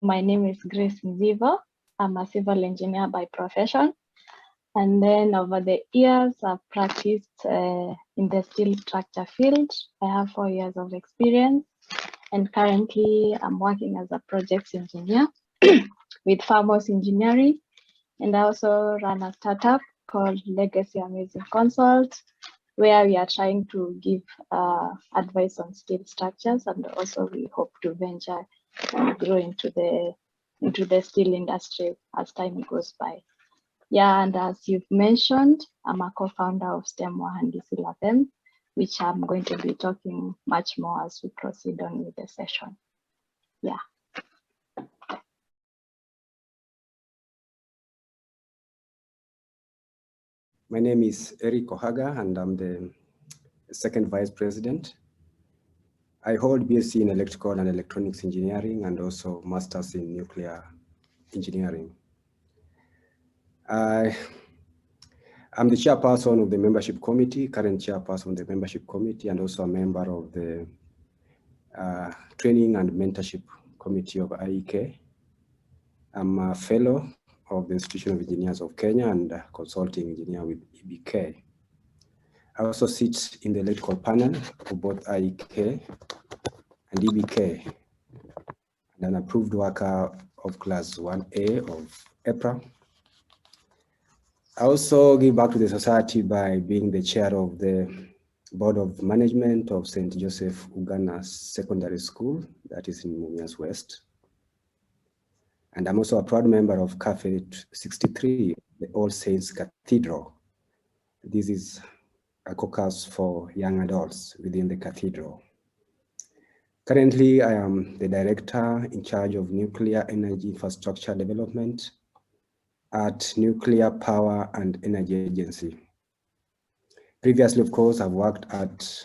my name is Grace Nzivo. I'm a civil engineer by profession. And then over the years, I've practiced in the steel structure field. I have 4 years of experience. And currently, I'm working as a projects engineer with Farmers Engineering. And I also run a startup called Legacy Amazing Consult, where we are trying to give advice on steel structures, and also we hope to venture and grow into the steel industry as time goes by. Yeah, and as you've mentioned, I'm a co-founder of STEM Wahandisi Labem, which I'm going to be talking much more as we proceed on with the session. Yeah. My name is Eric Ohaga, and I'm the second vice president. I hold BSc in electrical and electronics engineering and also masters in nuclear engineering. I'm the chairperson of the membership committee, current chairperson of the membership committee, and also a member of the training and mentorship committee of IEK. I'm a fellow of the Institution of Engineers of Kenya and a consulting engineer with EBK. I also sit in the electrical panel of both IEK and EBK, and an approved worker of class 1A of EPRA. I also give back to the society by being the chair of the board of management of St. Joseph Ugana Secondary School, that is in Mumias West. And I'm also a proud member of Cafe 63, the All Saints Cathedral. This is a caucus for young adults within the cathedral. Currently, I am the director in charge of nuclear energy infrastructure development at Nuclear Power and Energy Agency. Previously, of course, I've worked at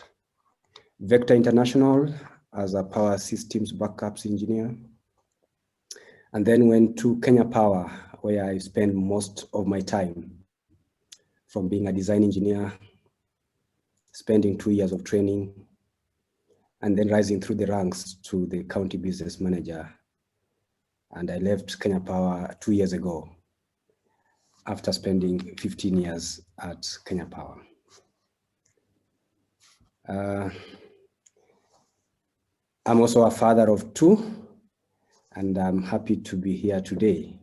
Vector International as a power systems backups engineer, and then went to Kenya Power, where I spent most of my time, from being a design engineer, spending 2 years of training, and then rising through the ranks to the county business manager. And I left Kenya Power 2 years ago after spending 15 years at Kenya Power. I'm also a father of 2, and I'm happy to be here today.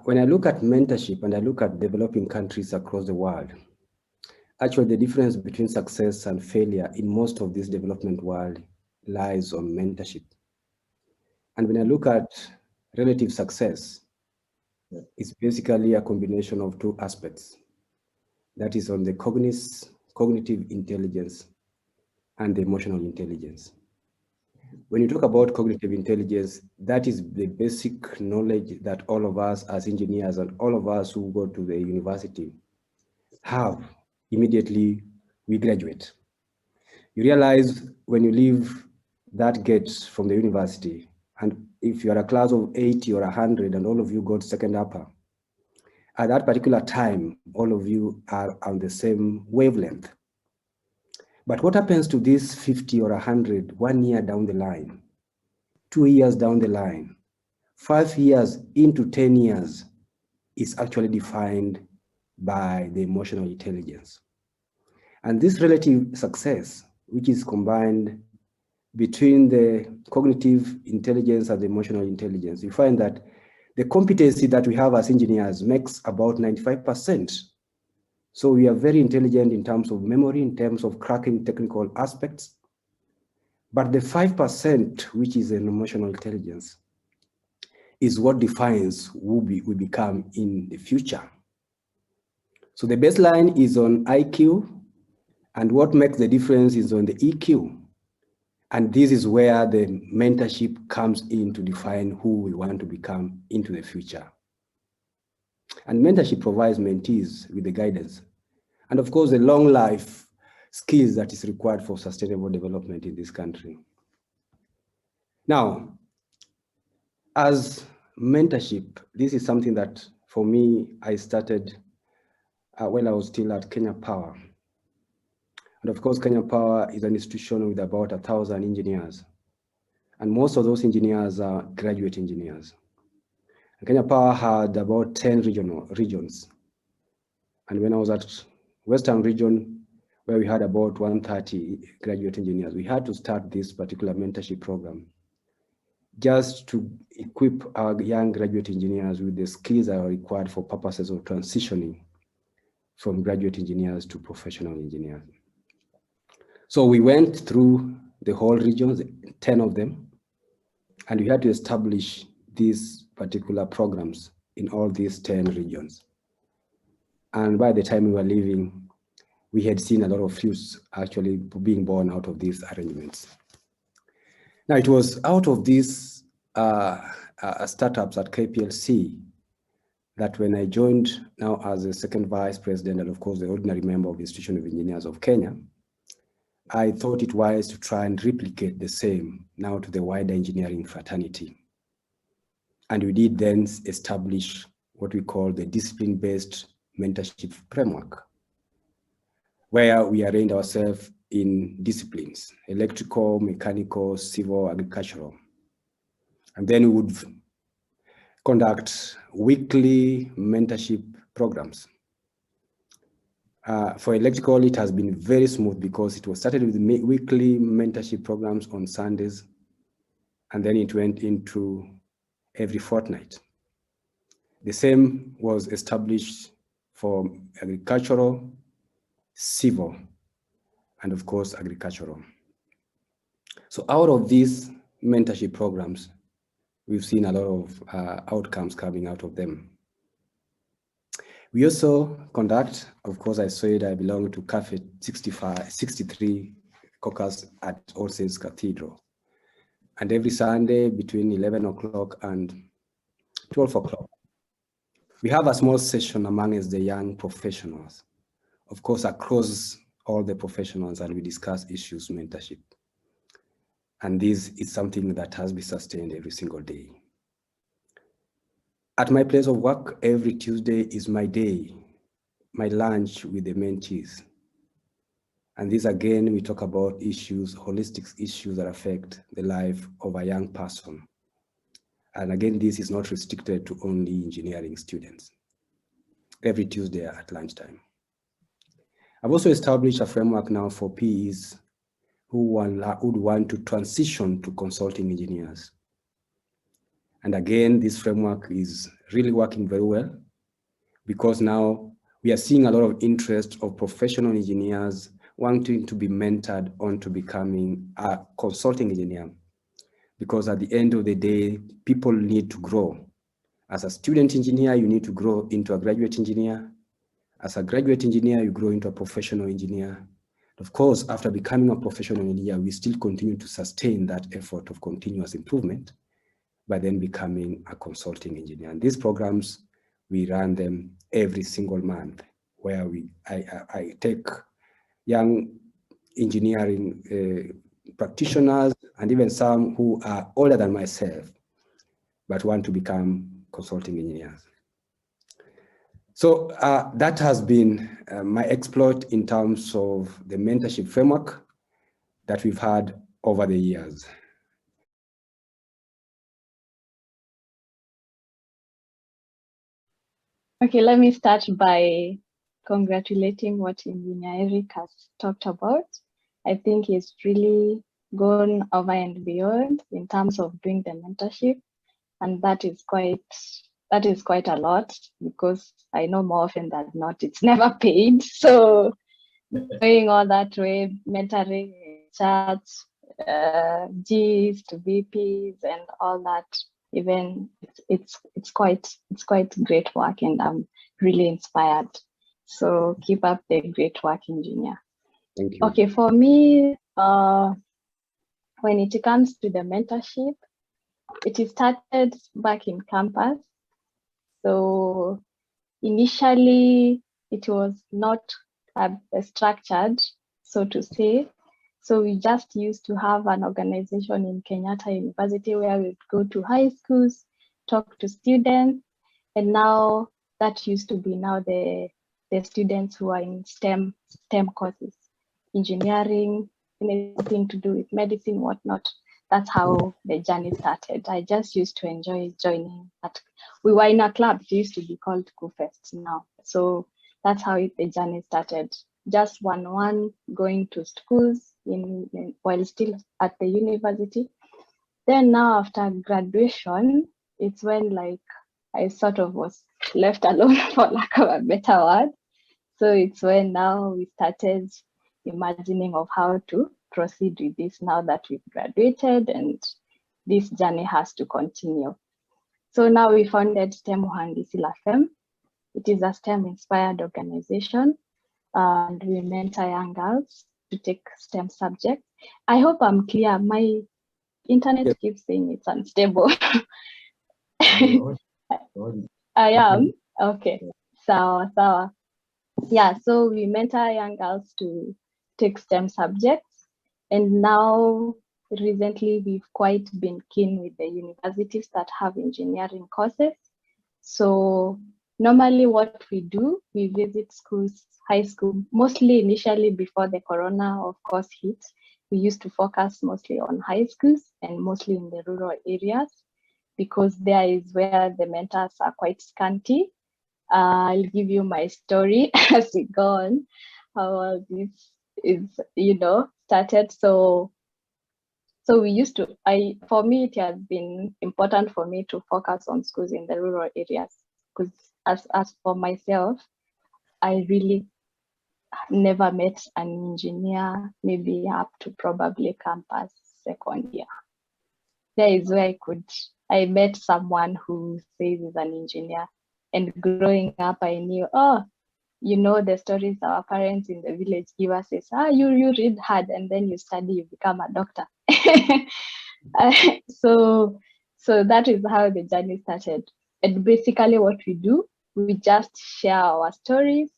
When I look at mentorship and I look at developing countries across the world, actually the difference between success and failure in most of this development world lies on mentorship. And when I look at relative success, it's basically a combination of 2 aspects. That is on the cognitive intelligence and the emotional intelligence. When you talk about cognitive intelligence, that is the basic knowledge that all of us as engineers and all of us who go to the university have immediately we graduate. You realize when you leave that gate from the university, and if you are a class of 80 or 100 and all of you got second upper, at that particular time, all of you are on the same wavelength. But what happens to this 50 or 100 1 year down the line, 2 years down the line, 5 years into 10 years is actually defined by the emotional intelligence. And this relative success, which is combined between the cognitive intelligence and the emotional intelligence, you find that the competency that we have as engineers makes about 95%. So we are very intelligent in terms of memory, in terms of cracking technical aspects. But the 5%, which is an emotional intelligence, is what defines who we become in the future. So the baseline is on IQ, and what makes the difference is on the EQ. And this is where the mentorship comes in to define who we want to become into the future. And mentorship provides mentees with the guidance. And of course, the long life skills that is required for sustainable development in this country. Now, as mentorship, this is something that for me, I started when I was still at Kenya Power. And of course, Kenya Power is an institution with about 1,000 engineers. And most of those engineers are graduate engineers. And Kenya Power had about 10 regions. And when I was at Western region, where we had about 130 graduate engineers, we had to start this particular mentorship program just to equip our young graduate engineers with the skills that are required for purposes of transitioning from graduate engineers to professional engineers. So we went through the whole regions, 10 of them, and we had to establish these particular programs in all these 10 regions. And by the time we were leaving, we had seen a lot of fruits actually being born out of these arrangements. Now, it was out of these startups at KPLC that when I joined now as the second vice president and of course the ordinary member of the Institution of Engineers of Kenya, I thought it wise to try and replicate the same now to the wider engineering fraternity. And we did then establish what we call the discipline-based mentorship framework, where we arranged ourselves in disciplines: electrical, mechanical, civil, agricultural. And then we would conduct weekly mentorship programs. For electrical, it has been very smooth because it was started with weekly mentorship programs on Sundays, and then it went into every fortnight. The same was established for agricultural, civil, and of course, agricultural. So out of these mentorship programs, we've seen a lot of outcomes coming out of them. We also conduct, of course, I said I belong to Cafe 63 caucus at All Saints Cathedral. And every Sunday between 11 o'clock and 12 o'clock, we have a small session amongst the young professionals, of course, across all the professionals, and we discuss issues mentorship. And this is something that has been sustained every single day. At my place of work, every Tuesday is my day, my lunch with the mentees. And this again, we talk about issues, holistic issues that affect the life of a young person. And again, this is not restricted to only engineering students. Every Tuesday at lunchtime. I've also established a framework now for PEs who would want to transition to consulting engineers. And again, this framework is really working very well because now we are seeing a lot of interest of professional engineers wanting to be mentored onto becoming a consulting engineer. Because at the end of the day, people need to grow. As a student engineer, you need to grow into a graduate engineer. As a graduate engineer, you grow into a professional engineer. Of course, after becoming a professional engineer, we still continue to sustain that effort of continuous improvement by then becoming a consulting engineer. And these programs, we run them every single month, where I take young engineering practitioners and even some who are older than myself, but want to become consulting engineers. So that has been my exploit in terms of the mentorship framework that we've had over the years. Okay, let me start by congratulating what Engineer Eric has talked about. I think he's really gone over and beyond in terms of doing the mentorship, and that is quite a lot, because I know more often than not it's never paid. So doing all that way, mentoring chats, Gs to VPs and all that, even it's quite great work, and I'm really inspired. So keep up the great work, engineer. Thank you. Okay, for me, when it comes to the mentorship, it started back in campus. So initially it was not structured, so to say. So we just used to have an organization in Kenyatta University where we'd go to high schools, talk to students, and now that used to be now the students who are in STEM courses. engineering, anything to do with medicine, whatnot. That's how the journey started. I just used to enjoy joining that. We were in a club, it used to be called Fest now. So that's how the journey started. Just one going to schools while still at the university. Then now after graduation, it's when like I sort of was left alone for lack of a better word. So it's when now we started imagining of how to proceed with this now that we've graduated and this journey has to continue. So now we founded STEM Uhandisi La Femme. It is a STEM inspired organization and we mentor young girls to take STEM subjects. I hope I'm clear. My internet keeps saying it's unstable. I am? Okay. Sawa. Yeah, so we mentor young girls to take STEM subjects. And now, recently, we've quite been keen with the universities that have engineering courses. So normally what we do, we visit schools, high school, mostly initially before the corona, of course, hit. We used to focus mostly on high schools and mostly in the rural areas because there is where the mentors are quite scanty. I'll give you my story as we go on, how this is, started. So we used to, for me, it has been important for me to focus on schools in the rural areas because as for myself, I really never met an engineer, maybe up to probably campus second year. There is where I met someone who says he's an engineer. And growing up, I knew, the stories our parents in the village give us is, you read hard and then you study, you become a doctor. So that is how the journey started. And basically what we do, we just share our stories.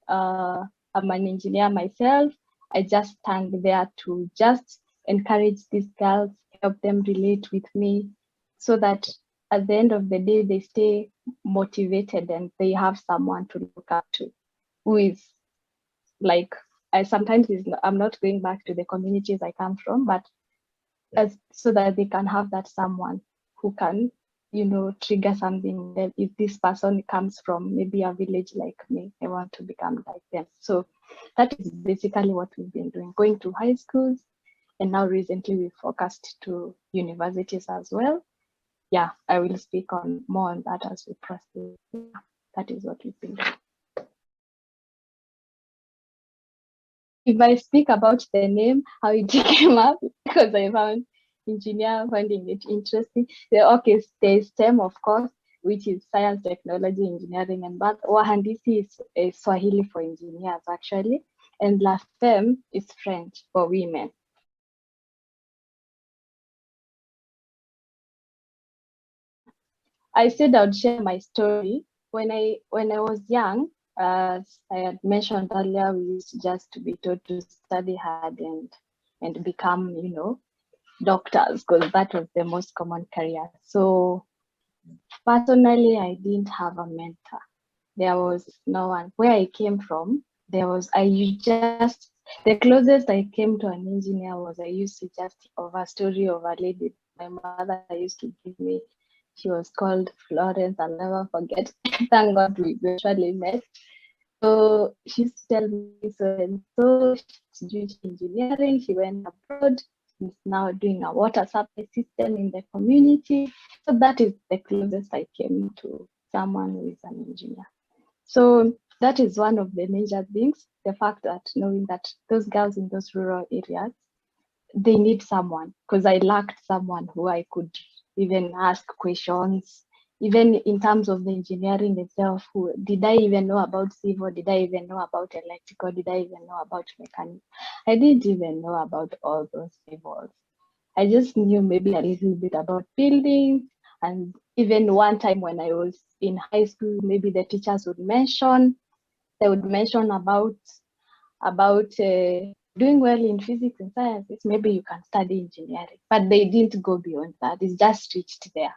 I'm an engineer myself. I just stand there to just encourage these girls, help them relate with me so that at the end of the day, they stay motivated and they have someone to look up to who is like, I'm not going back to the communities I come from, but so that they can have that someone who can, trigger something that if this person comes from maybe a village like me, I want to become like them. So that is basically what we've been doing, going to high schools. And now recently we focused to universities as well. Yeah, I will speak more on that as we proceed. That is what we've been doing. If I speak about the name, how it came up, because I found engineer finding it interesting. Okay, there's STEM, of course, which is science, technology, engineering, and math. Uhandisi is a Swahili for engineers, actually. And La Femme is French for women. I said I'd share my story. When I was young, as I had mentioned earlier, we used just to be taught to study hard and become, doctors, because that was the most common career. So personally, I didn't have a mentor. There was no one. Where I came from, the closest I came to an engineer was I used to just of a story of a lady my mother used to give me. She was called Florence. I'll never forget. Thank God we eventually met. So she used to tell me so she's doing engineering. She went abroad. She's now doing a water supply system in the community. So that is the closest I came to someone who is an engineer. So that is one of the major things, the fact that knowing that those girls in those rural areas, they need someone, because I lacked someone who I could even ask questions, even in terms of the engineering itself. Did I even know about civil? Did I even know about electrical? Did I even know about mechanical? I didn't even know about all those civils. I just knew maybe a little bit about buildings. And even one time when I was in high school, maybe the teachers would mention about doing well in physics and sciences, maybe you can study engineering, but they didn't go beyond that. It's just reached there.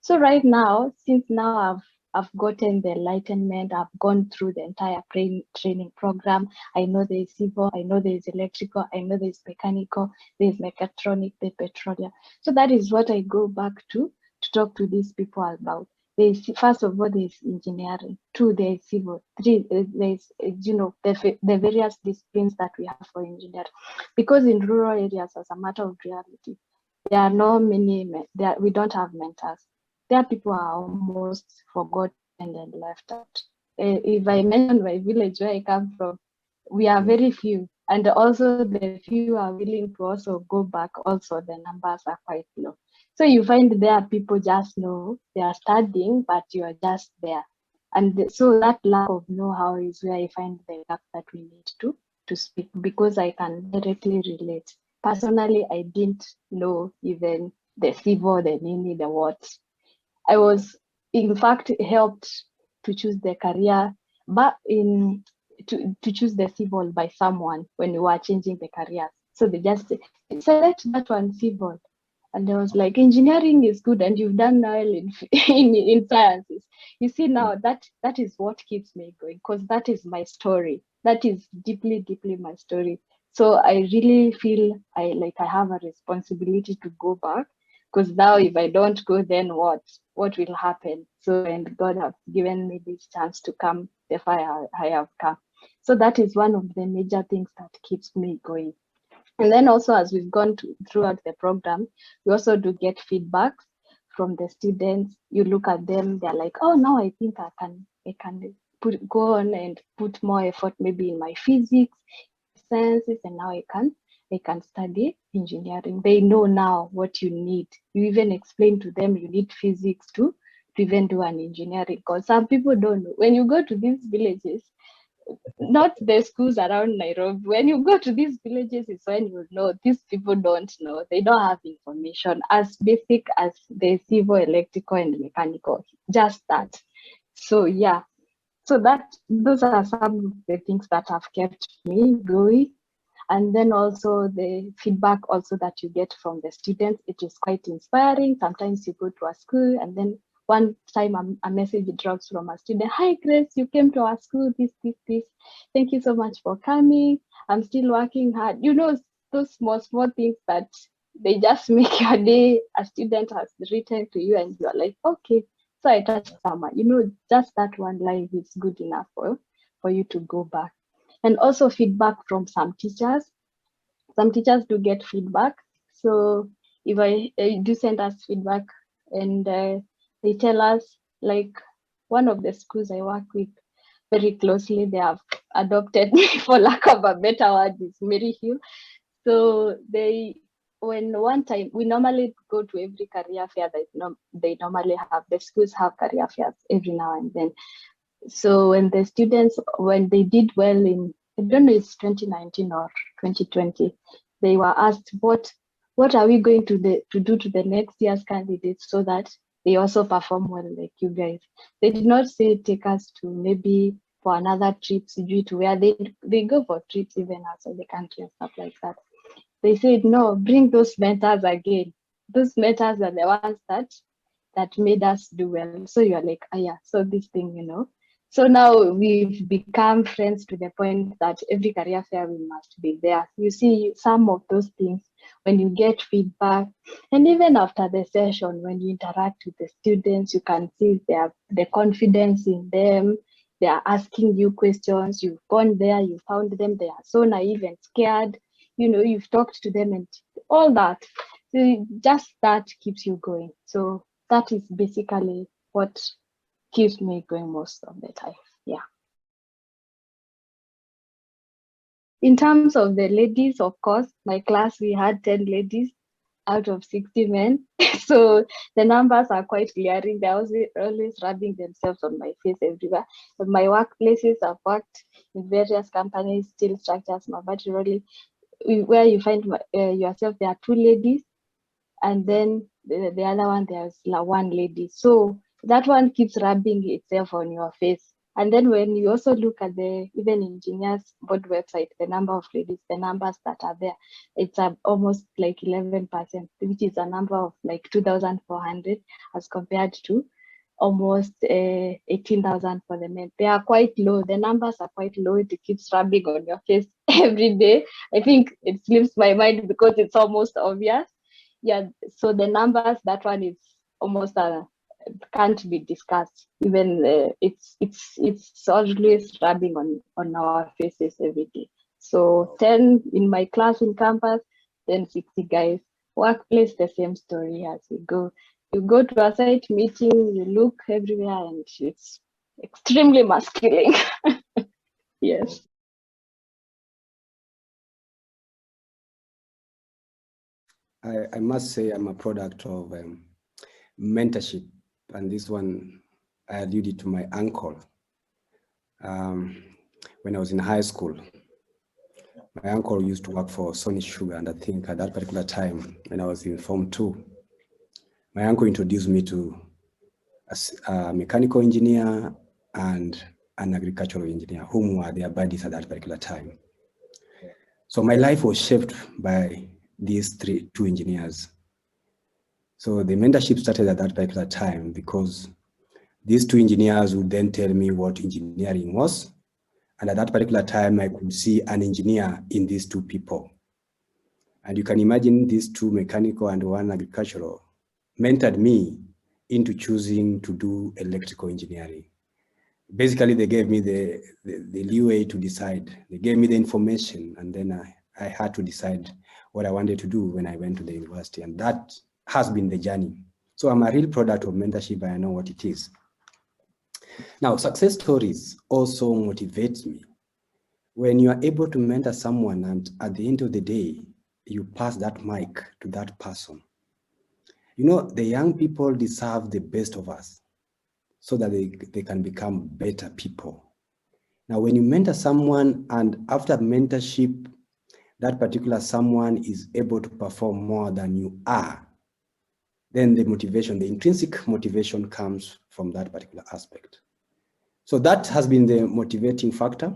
So right now, since now I've I've gotten the enlightenment. I've gone through the entire training program. I know there's civil, I know there's electrical, I know there's mechanical, there's mechatronic, there's petroleum. So that is what I go back to talk to these people about. There's, first of all, there's engineering. Two, there's civil. Three, there's, the various disciplines that we have for engineering. Because in rural areas, as a matter of reality, there are not many, we don't have mentors. There people are almost forgotten and left out. If I mention my village where I come from, we are very few. And also the few are willing to also go back. Also, the numbers are quite low. So you find there people just know they are studying, but you are just there. And so that lack of know-how is where I find the gap that we need to speak, because I can directly relate. Personally, I didn't know even the civil, the nini, the what. I was, in fact, helped to choose the career, but to choose the civil by someone when we were changing the careers. So they just say, select that one, civil. And I was like, engineering is good, and you've done well in sciences. You see, now that is what keeps me going, because that is my story. That is deeply, deeply my story. So I really feel I have a responsibility to go back, because now if I don't go, then what will happen? So, and God has given me this chance to come, therefore I have come. So that is one of the major things that keeps me going. And then also, as we've gone throughout the program, we also do get feedback from the students. You look at them, they're like, oh, now I think I can go on and put more effort maybe in my physics, sciences, and now I can study engineering. They know now what you need. You even explain to them you need physics to even do an engineering, because some people don't know. When you go to these villages, not the schools around Nairobi. When you go to these villages, it's when you know these people don't know. They don't have information as basic as the civil, electrical, and mechanical. Just that. So yeah. So those are some of the things that have kept me going. And then also the feedback also that you get from the students, it is quite inspiring. Sometimes you go to a school and then one time a message drops from a student, hi Grace, you came to our school, this. Thank you so much for coming. I'm still working hard. You know, those small things that they just make your day. A student has written to you and you're like, okay, so I touched someone. You know, just that one line is good enough for you to go back. And also feedback from some teachers. Some teachers do get feedback. So if I do send us feedback and they tell us, like one of the schools I work with very closely, they have adopted me, for lack of a better word, is Mary Hill. So when one time, we normally go to every career fair that they normally have, the schools have career fairs every now and then. So when the students, when they did well in, I don't know, it's 2019 or 2020, they were asked what are we going to do to the next year's candidates so that they also perform well like you guys. They did not say take us to maybe for another trip to where they go for trips even outside the country and stuff like that. They said no, bring those mentors again. Those mentors are the ones that made us do well. So you're like, yeah, so this thing, So now we've become friends to the point that every career fair we must be there. You see some of those things when you get feedback, and even after the session, when you interact with the students, you can see the confidence in them. They are asking you questions. You've gone there, you found them. They are so naive and scared. You've talked to them and all that. So just that keeps you going. So that is basically what keeps me going most of the time. Yeah. In terms of the ladies, of course, my class, we had 10 ladies out of 60 men. So the numbers are quite glaring. They're always rubbing themselves on my face everywhere. But my workplaces, I've worked in various companies, steel structures, materially, where you find yourself, there are 2 ladies, and then the other one, there's 1 lady. So that one keeps rubbing itself on your face. And then when you also look at the even engineers board website, the number of ladies, the numbers that are there, it's almost like 11%, which is a number of like 2,400 as compared to almost 18,000 for the men. They are quite low. The numbers are quite low. It keeps rubbing on your face every day. I think it slips my mind because it's almost obvious. Yeah, so the numbers, that one is almost can't be discussed. Even it's always rubbing on our faces every day. So 10 in my class in campus, then 60 guys. Workplace, the same story as we go. You go to a site meeting, you look everywhere, and it's extremely masculine. Yes. I must say I'm a product of mentorship, and this one I alluded to my uncle. When I was in high school, my uncle used to work for Sony Sugar, and I think at that particular time, when I was in Form 2, my uncle introduced me to a mechanical engineer and an agricultural engineer, whom were their buddies at that particular time. So my life was shaped by these two engineers. So the mentorship started at that particular time because these two engineers would then tell me what engineering was. And at that particular time, I could see an engineer in these two people. And you can imagine these two mechanical and one agricultural mentored me into choosing to do electrical engineering. Basically, they gave me the leeway to decide. They gave me the information, and then I had to decide what I wanted to do when I went to the university. And that has been the journey. So I'm a real product of mentorship, and I know what it is. Now, success stories also motivate me. When you are able to mentor someone and at the end of the day, you pass that mic to that person. You know, the young people deserve the best of us so that they can become better people. Now, when you mentor someone and after mentorship, that particular someone is able to perform more than you are, then the motivation, the intrinsic motivation comes from that particular aspect. So that has been the motivating factor.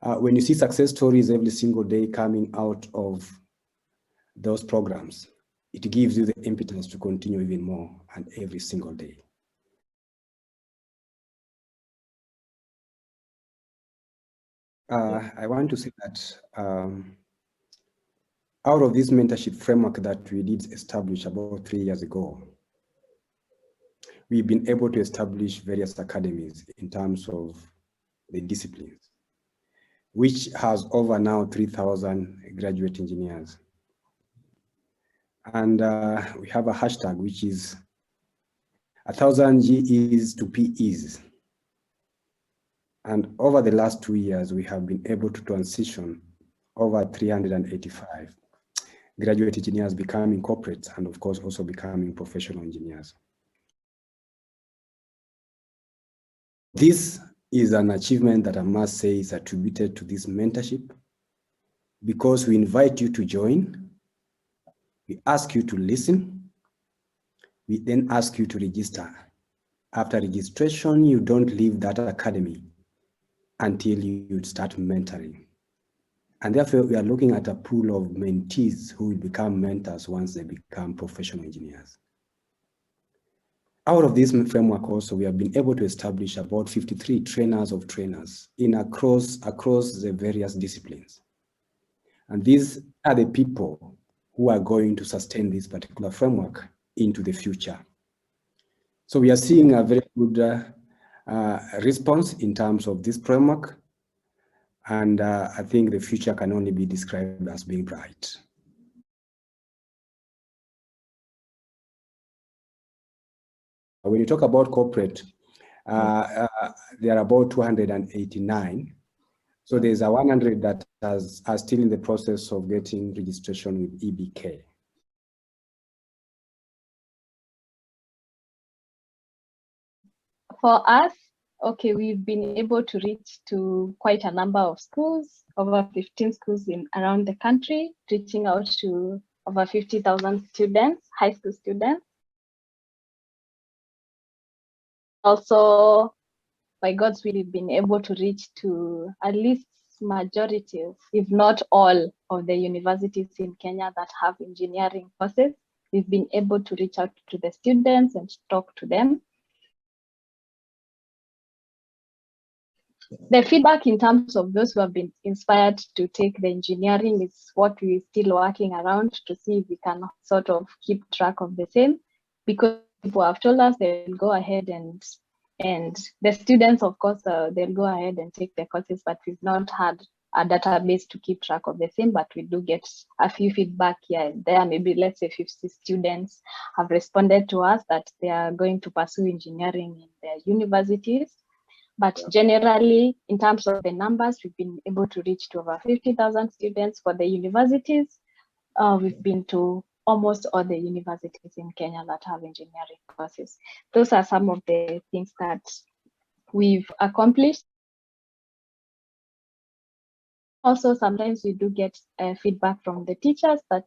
When you see success stories every single day coming out of those programs, it gives you the impetus to continue even more and every single day. I want to say that out of this mentorship framework that we did establish about 3 years ago, we've been able to establish various academies in terms of the disciplines, which has over now 3,000 graduate engineers. And we have a hashtag, which is 1,000 GEs to PEs. And over the last 2 years, we have been able to transition over 385 graduate engineers becoming corporates and of course also becoming professional engineers. This is an achievement that I must say is attributed to this mentorship because we invite you to join, we ask you to listen, we then ask you to register. After registration, you don't leave that academy until you start mentoring. And therefore, we are looking at a pool of mentees who will become mentors once they become professional engineers. Out of this framework also, we have been able to establish about 53 trainers of trainers across the various disciplines. And these are the people who are going to sustain this particular framework into the future. So we are seeing a very good response in terms of this framework. And I think the future can only be described as being bright. When you talk about corporate, there are about 289. So there's a 100 that are still in the process of getting registration with EBK. For us, okay, we've been able to reach to quite a number of schools, over 15 schools in around the country, reaching out to over 50,000 students, high school students. Also, by God's will, we've been able to reach to at least majority, if not all, of the universities in Kenya that have engineering courses. We've been able to reach out to the students and talk to them. the feedback in terms of those who have been inspired to take the engineering is what we're still working around to see if we can sort of keep track of the same, because people have told us they'll go ahead and the students, of course, they'll go ahead and take the courses, but we've not had a database to keep track of the same, but we do get a few feedback here and there. Maybe let's say 50 students have responded to us that they are going to pursue engineering in their universities. But generally, in terms of the numbers, we've been able to reach to over 50,000 students for the universities. We've been to almost all the universities in Kenya that have engineering courses. Those are some of the things that we've accomplished. Also, sometimes we do get feedback from the teachers that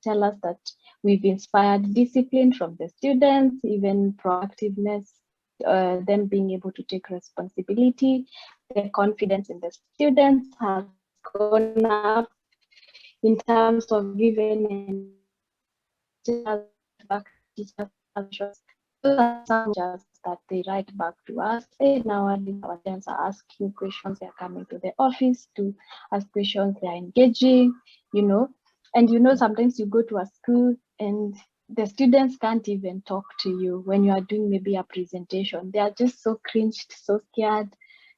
tell us that we've inspired discipline from the students, even proactiveness, them being able to take responsibility. The confidence in the students has gone up in terms of giving back teachers. Those are some just that they write back to us. And nowadays our students are asking questions, they're coming to the office to ask questions, they're engaging, you know. And you know, sometimes you go to a school and the students can't even talk to you when you are doing maybe a presentation. They are just so cringed, so scared.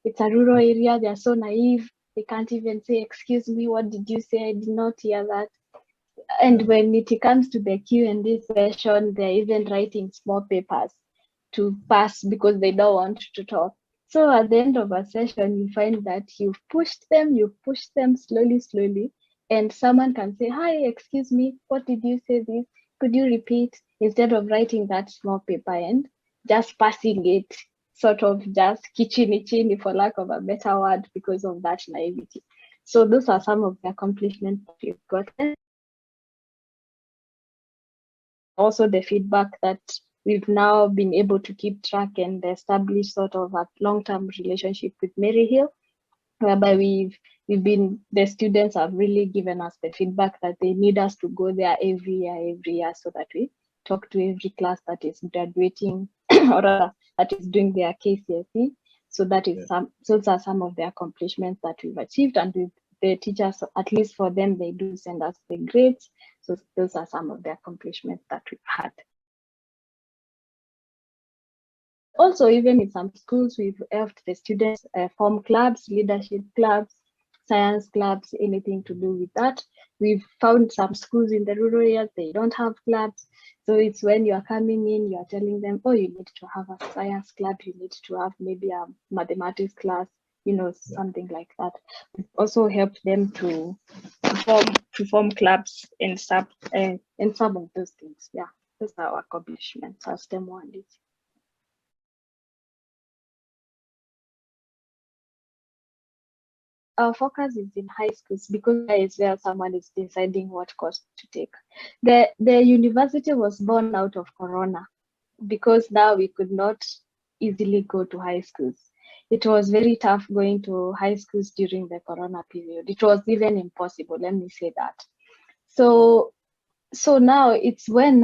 It's a rural area, they are so naive. They can't even say, excuse me, what did you say? I did not hear that. And when it comes to the Q&A session, they're even writing small papers to pass because they don't want to talk. So at the end of a session, you find that you've pushed them slowly, and someone can say, hi, excuse me, what did you say this? Could you repeat? Instead of writing that small paper and just passing it, sort of just kichini, for lack of a better word, because of that naivety. So those are some of the accomplishments that we've gotten. Also the feedback that we've now been able to keep track and establish sort of a long-term relationship with Maryhill, whereby the students have really given us the feedback that they need us to go there every year so that we talk to every class that is graduating or that is doing their KCSE. So that is those are some of the accomplishments that we've achieved, and the teachers, at least for them, they do send us the grades. So those are some of the accomplishments that we've had. Also, even in some schools, we've helped the students form clubs, leadership clubs, science clubs, anything to do with that. We've found some schools in the rural areas, they don't have clubs. So it's when you are coming in, you are telling them, oh, you need to have a science club, you need to have maybe a mathematics class, you know, something like that. We've also helped them to form clubs and some of those things. Yeah, those are our accomplishments as STEM one. Our focus is in high schools because that is where someone is deciding what course to take. The university was born out of Corona because now we could not easily go to high schools. It was very tough going to high schools during the Corona period. It was even impossible, let me say that. So now it's when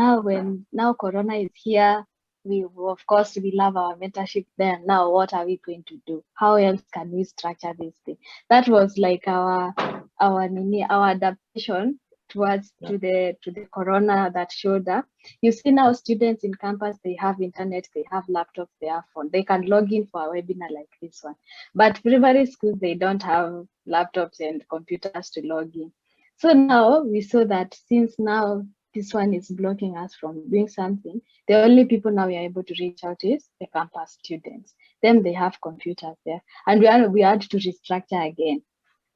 Corona is here, we of course we love our mentorship there. Now what are we going to do? How else can we structure this thing? That was like our adaptation towards to the Corona that showed up. You see now students in campus, they have internet, they have laptops, they have phone, they can log in for a webinar like this one. But primary schools, they don't have laptops and computers to log in. So now we saw that since now this one is blocking us from doing something, the only people now we are able to reach out is the campus students. Then they have computers there. And we had to restructure again.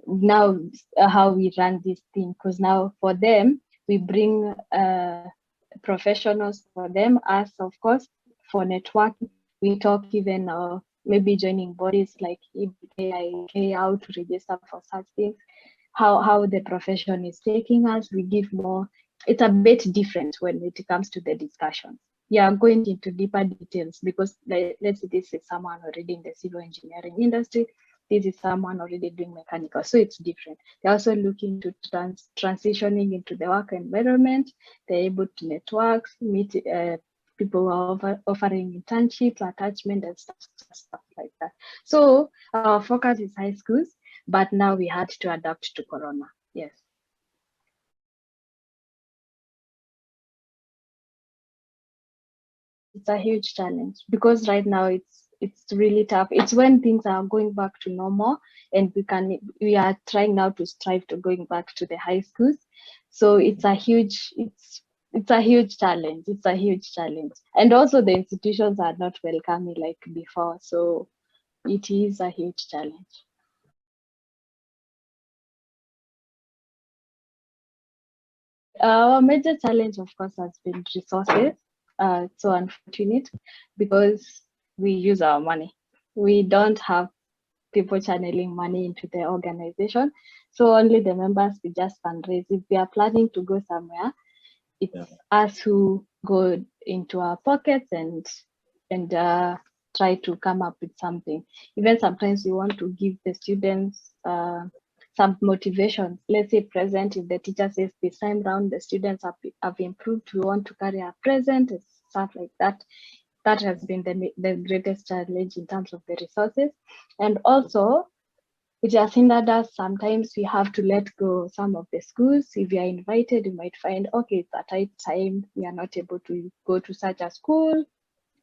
Now how we run this thing, because now for them, we bring professionals for them, us of course, for networking. We talk even maybe joining bodies like AIK, how to register for such things. How the profession is taking us, we give more. It's a bit different when it comes to the discussion. Yeah, going into deeper details because let's say this is someone already in the civil engineering industry, this is someone already doing mechanical, so it's different. They're also looking to transitioning into the work environment. They're able to network, meet People were offering internships, attachment, and stuff like that. So our focus is high schools, but now we had to adapt to Corona. Yes. It's a huge challenge because right now it's really tough. It's when things are going back to normal, and we are trying now to strive to going back to the high schools. So it's a huge challenge. It's a huge challenge, and also the institutions are not welcoming like before. So it is a huge challenge. Our major challenge, of course, has been resources. It's so unfortunate because we use our money. We don't have people channeling money into the organization. So only the members we just fundraise. If we are planning to go somewhere, it's us who go into our pockets and try to come up with something. Even sometimes we want to give the students some motivation. Let's say present, if the teacher says this time round the students have improved, we want to carry a present and stuff like that. That has been the greatest challenge in terms of the resources. And also, it has hindered us. Sometimes we have to let go some of the schools. If we are invited, you might find, okay, it's a tight time. We are not able to go to such a school.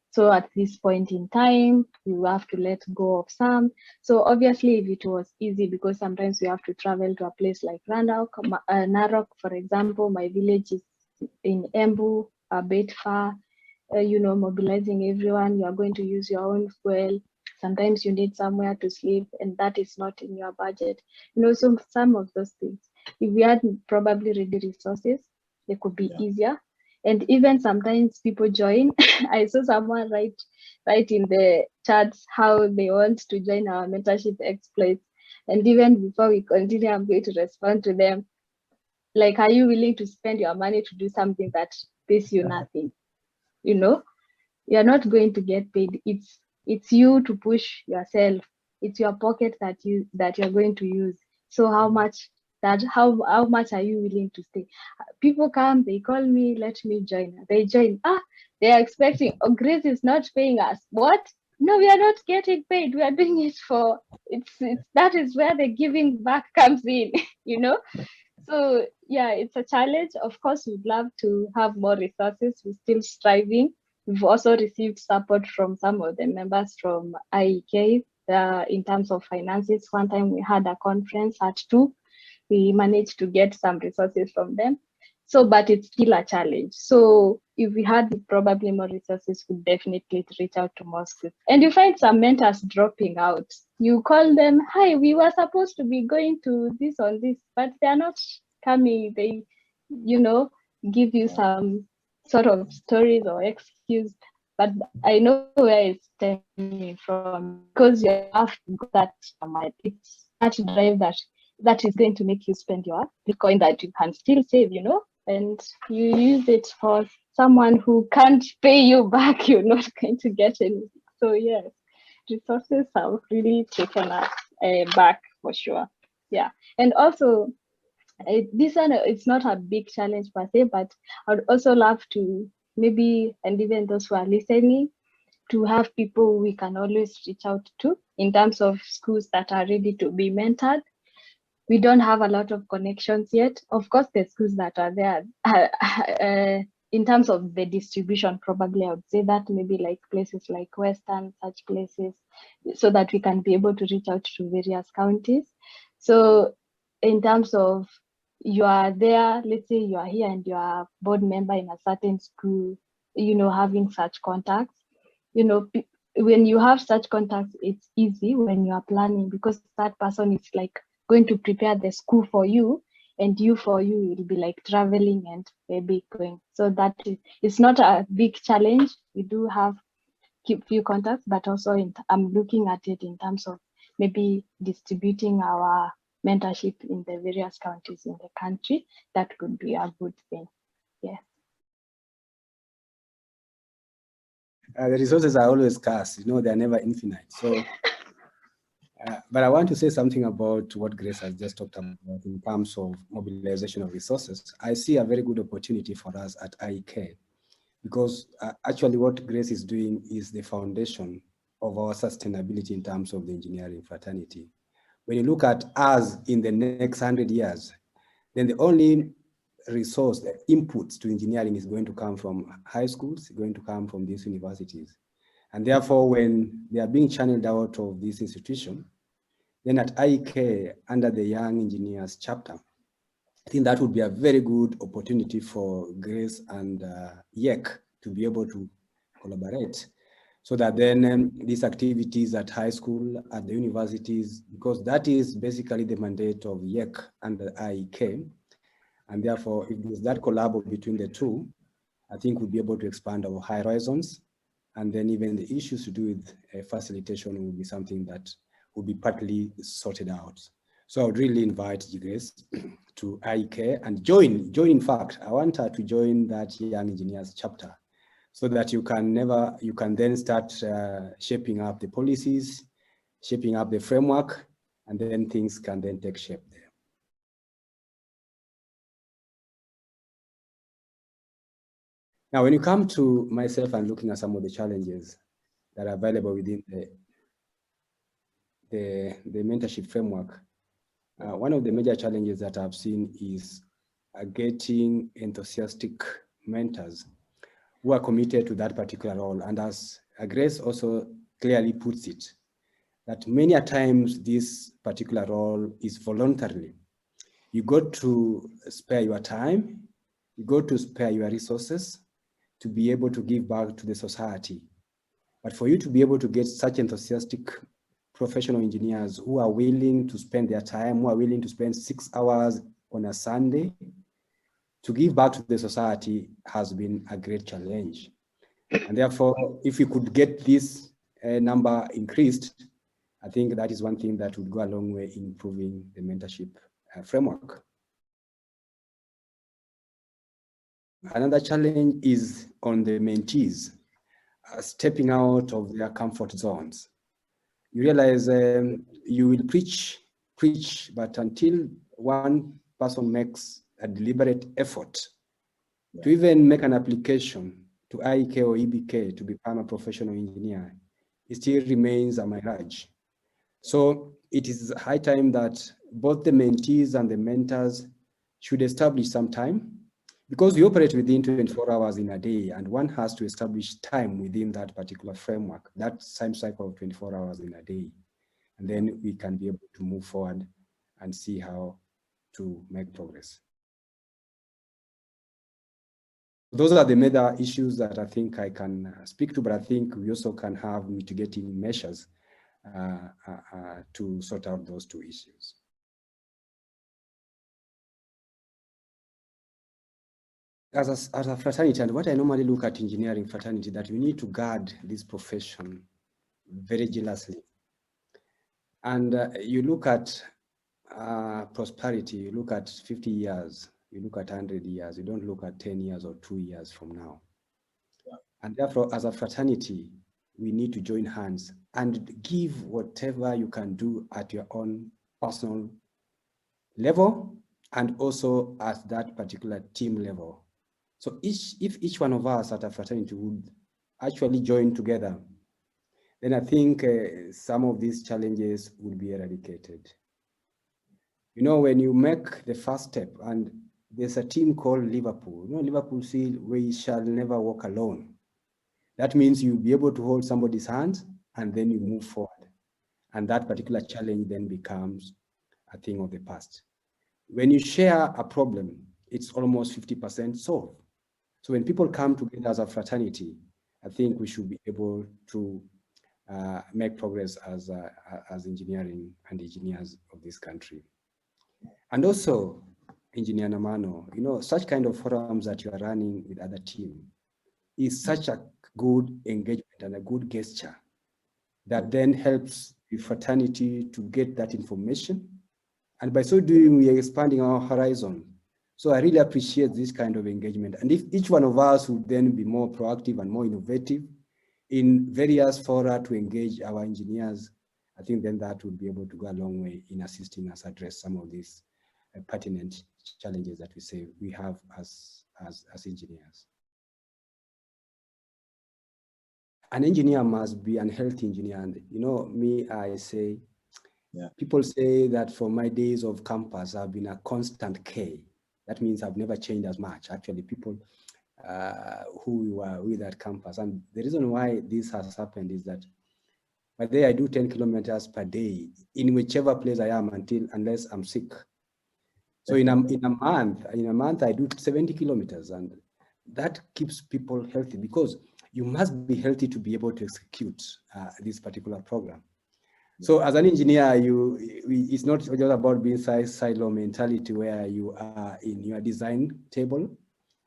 So at this point in time, you have to let go of some. So obviously, if it was easy, because sometimes we have to travel to a place like Narok, for example, my village is in Embu, a bit far, mobilizing everyone, you are going to use your own fuel. Sometimes you need somewhere to sleep, and that is not in your budget. So some of those things, if we had probably ready resources, they could be easier. And even sometimes people join. I saw someone write in the chats how they want to join our mentorship exploits. And even before we continue, I'm going to respond to them. Like, are you willing to spend your money to do something that pays you nothing? You're not going to get paid. It's you to push yourself. It's your pocket that you're going to use. So how much are you willing to stay? People come, they call me, let me join. They join. They are expecting, Grace is not paying us. What? No, we are not getting paid. We are doing it for it's that is where the giving back comes in. So yeah, it's a challenge. Of course, we'd love to have more resources. We're still striving. We've also received support from some of the members from IEK in terms of finances. One time we had a conference at 2. We managed to get some resources from them. So, but it's still a challenge. So if we had probably more resources, we'd definitely reach out to more schools. And you find some mentors dropping out. You call them, hi, we were supposed to be going to this on this, but they're not coming. They, give you some sort of stories or excuse. But I know where it's stemming from, because you have to go that it's that drive that is going to make you spend your Bitcoin that you can still save, and you use it for someone who can't pay you back. You're not going to get anything. So yes, resources have really taken us back for sure. Yeah, and also this one, it's not a big challenge per se, but I would also love to maybe, and even those who are listening, to have people we can always reach out to in terms of schools that are ready to be mentored. We don't have a lot of connections yet. Of course, the schools that are there, in terms of the distribution, probably I would say that maybe like places like Western, such places, so that we can be able to reach out to various counties. So in terms of you are there, let's say you are here and you are a board member in a certain school, having such contacts, when you have such contacts, it's easy when you are planning, because that person is like going to prepare the school for you, and you will be like traveling and maybe going. So that it's not a big challenge. We do have few contacts, but also I'm looking at it in terms of maybe distributing our mentorship in the various counties in the country. That could be a good thing. Yeah. The resources are always scarce, they're never infinite. So, but I want to say something about what Grace has just talked about in terms of mobilization of resources. I see a very good opportunity for us at IEK, because actually what Grace is doing is the foundation of our sustainability in terms of the engineering fraternity. When you look at us in the next 100 years, then the only resource, the inputs to engineering is going to come from high schools, going to come from these universities. And therefore, when they are being channeled out of this institution, then at IEK, under the Young Engineers chapter, I think that would be a very good opportunity for Grace and Elec to be able to collaborate, so that then these activities at high school, at the universities, because that is basically the mandate of Elec and the IEK, and therefore if there's that collab between the two, I think we'll be able to expand our horizons, and then even the issues to do with facilitation will be something that will be partly sorted out. So I would really invite Grace to IEK and join. In fact, I want her to join that Young Engineers chapter, so that you can then start shaping up the policies, shaping up the framework, and then things can then take shape there. Now, when you come to myself and looking at some of the challenges that are available within the mentorship framework, one of the major challenges that I've seen is getting enthusiastic mentors who are committed to that particular role. And as Grace also clearly puts it, that many a times this particular role is voluntarily. You got to spare your time, you got to spare your resources to be able to give back to the society. But for you to be able to get such enthusiastic professional engineers who are willing to spend their time, who are willing to spend 6 hours on a Sunday to give back to the society has been a great challenge. And therefore, if we could get this number increased, I think that is one thing that would go a long way in improving the mentorship framework. Another challenge is on the mentees, stepping out of their comfort zones. You realize you will preach, but until one person makes a deliberate effort to even make an application to IEK or EBK to become a professional engineer, it still remains a mirage. So it is high time that both the mentees and the mentors should establish some time, because we operate within 24 hours in a day, and one has to establish time within that particular framework, that time cycle of 24 hours in a day. And then we can be able to move forward and see how to make progress. Those are the major issues that I think I can speak to, but I think we also can have mitigating measures to sort out those two issues. As a fraternity, and what I normally look at engineering fraternity, that we need to guard this profession very jealously. And you look at prosperity, you look at 50 years, you look at 100 years, you don't look at 10 years or 2 years from now. Yeah. And therefore, as a fraternity, we need to join hands and give whatever you can do at your own personal level, and also at that particular team level. So if each one of us at a fraternity would actually join together, then I think some of these challenges would be eradicated. You know, when you make the first step, and there's a team called Liverpool, you know, Liverpool say, we shall never walk alone. That means you'll be able to hold somebody's hand and then you move forward. And that particular challenge then becomes a thing of the past. When you share a problem, it's almost 50% solved. So when people come together as a fraternity, I think we should be able to make progress as engineering and engineers of this country. And also, Engineer Namano, you know, such kind of forums that you are running with other team is such a good engagement and a good gesture that then helps the fraternity to get that information. And by so doing, we are expanding our horizon. So I really appreciate this kind of engagement. And if each one of us would then be more proactive and more innovative in various fora to engage our engineers, I think then that would be able to go a long way in assisting us address some of these pertinent challenges that we say we have as engineers. an engineer must be an healthy engineer. And you know, me, I say, people say that from my days of campus, I've been a constant K. That means I've never changed as much. Actually, people who we were with at campus. And the reason why this has happened is that by the day I do 10 kilometers per day in whichever place I am unless I'm sick. So in a month I do 70 kilometers, and that keeps people healthy, because you must be healthy to be able to execute this particular program. So as an engineer, it's not just about being silo mentality where you are in your design table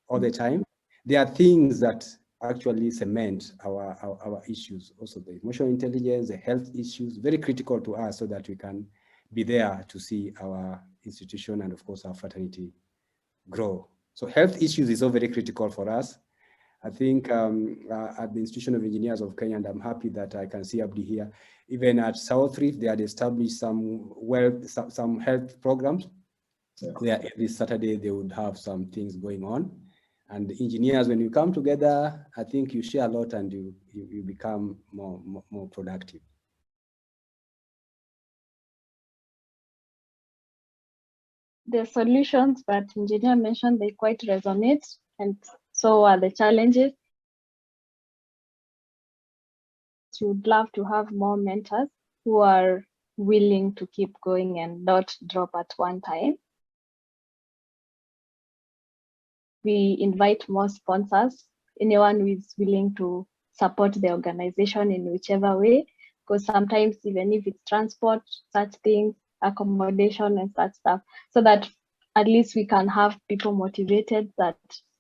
all the time. There are things that actually cement our issues. Also the emotional intelligence, the health issues, very critical to us so that we can be there to see our institution and of course our fraternity grow. So health issues is all very critical for us. I think at the Institution of Engineers of Kenya, and I'm happy that I can see Abdi here, even at South Reef, they had established some health programs where every Saturday they would have some things going on. And the engineers, when you come together, I think you share a lot and you become more productive. The solutions that engineer mentioned, they quite resonate, and so are the challenges. We would love to have more mentors who are willing to keep going and not drop at one time. We invite more sponsors, anyone who is willing to support the organization in whichever way, because sometimes even if it's transport, such things, accommodation and such stuff, so that at least we can have people motivated, that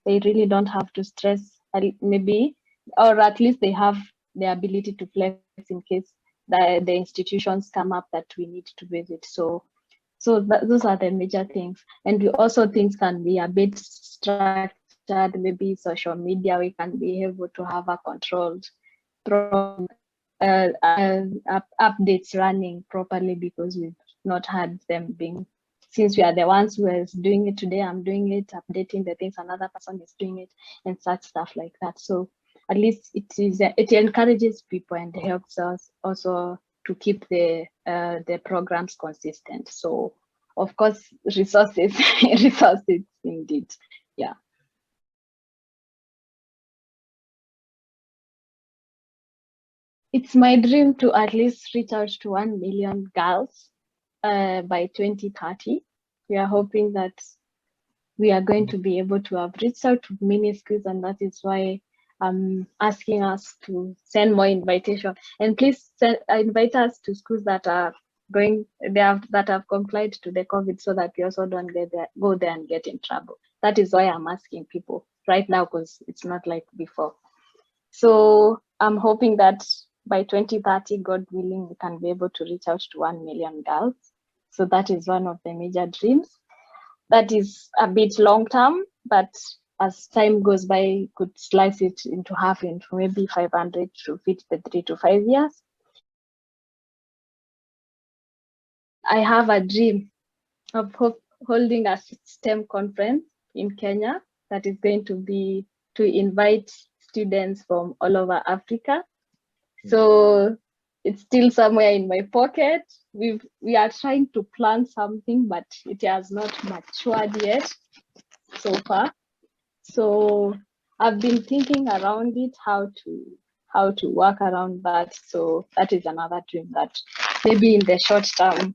they really don't have to stress, maybe, or at least they have the ability to flex in case the institutions come up that we need to visit. So those are the major things. And we also things can be a bit structured, maybe social media, we can be able to have a controlled updates running properly, because we've not had them being, since we are the ones who is doing it today, I'm doing it, updating the things, another person is doing it, and such stuff like that. So at least it encourages people and helps us also to keep the programs consistent. So of course, resources indeed. Yeah. It's my dream to at least reach out to 1 million girls by 2030. We are hoping that we are going to be able to have reached out to many schools, and that is why I'm asking us to send more invitation. And please invite us to schools that are that have complied to the COVID, so that we also don't go there and get in trouble. That is why I'm asking people right now, because it's not like before. So I'm hoping that by 2030, God willing, we can be able to reach out to 1 million girls. So that is one of the major dreams. That is a bit long term, but as time goes by, could slice it into half, into maybe 500 to fit the 3 to 5 years. I have a dream of holding a STEM conference in Kenya that is going to be to invite students from all over Africa. So it's still somewhere in my pocket. We are trying to plan something, but it has not matured yet so far. So I've been thinking around it, how to work around that. So that is another dream, that maybe in the short term,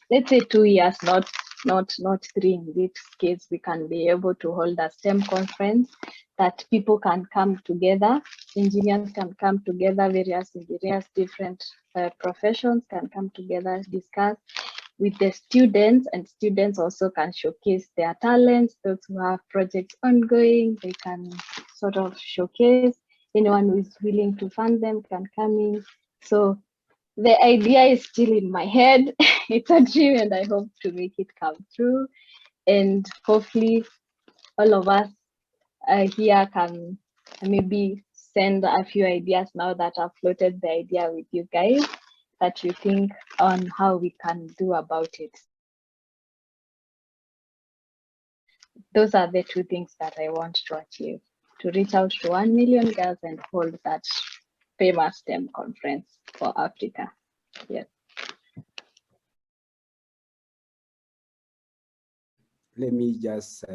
let's say 2 years, not 3 in this case, we can be able to hold a STEM conference that people can come together, engineers can come together, various engineers, different professions can come together, discuss with the students, and students also can showcase their talents. Those who have projects ongoing, they can sort of showcase. Anyone who is willing to fund them can come in. So the idea is still in my head. It's a dream, and I hope to make it come true. And hopefully all of us here can maybe send a few ideas now that I've floated the idea with you guys, that you think on how we can do about it. Those are the two things that I want to achieve: to reach out to 1 million girls and hold that famous STEM conference for Africa. Yes. Let me just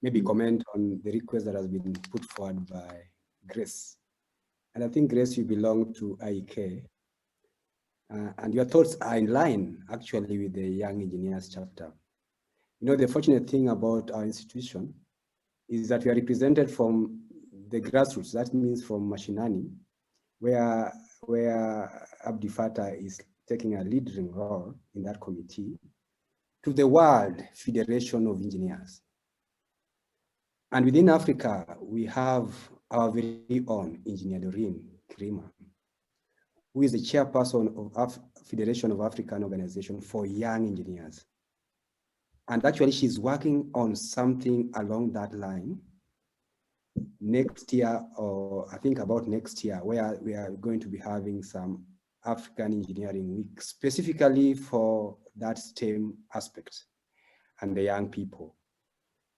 maybe comment on the request that has been put forward by Grace. And I think, Grace, you belong to IEK. And your thoughts are in line, actually, with the Young Engineers chapter. You know, the fortunate thing about our institution is that we are represented from the grassroots. That means from Mashinani, where Abdi Fatah is taking a leading role in that committee, to the World Federation of Engineers. And within Africa, we have our very own Engineer Doreen Kirima, who is the chairperson of Federation of African Organization for Young Engineers. And actually, she's working on something along that line next year, or I think about next year, where we are going to be having some African Engineering Week, specifically for that STEM aspect and the young people.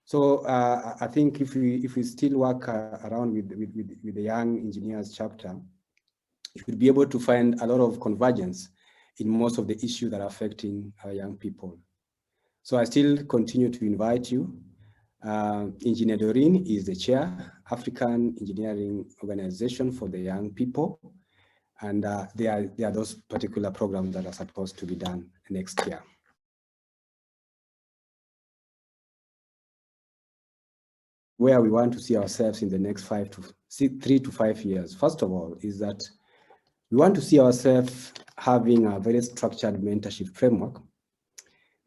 So I think if we still work around with the Young Engineers chapter, you should be able to find a lot of convergence in most of the issues that are affecting our young people. So I still continue to invite you. Engineer Doreen is the chair, African Engineering Organization for the Young People. And there are those particular programs that are supposed to be done next year. Where we want to see ourselves in the next 3 to 5 years, first of all, is that we want to see ourselves having a very structured mentorship framework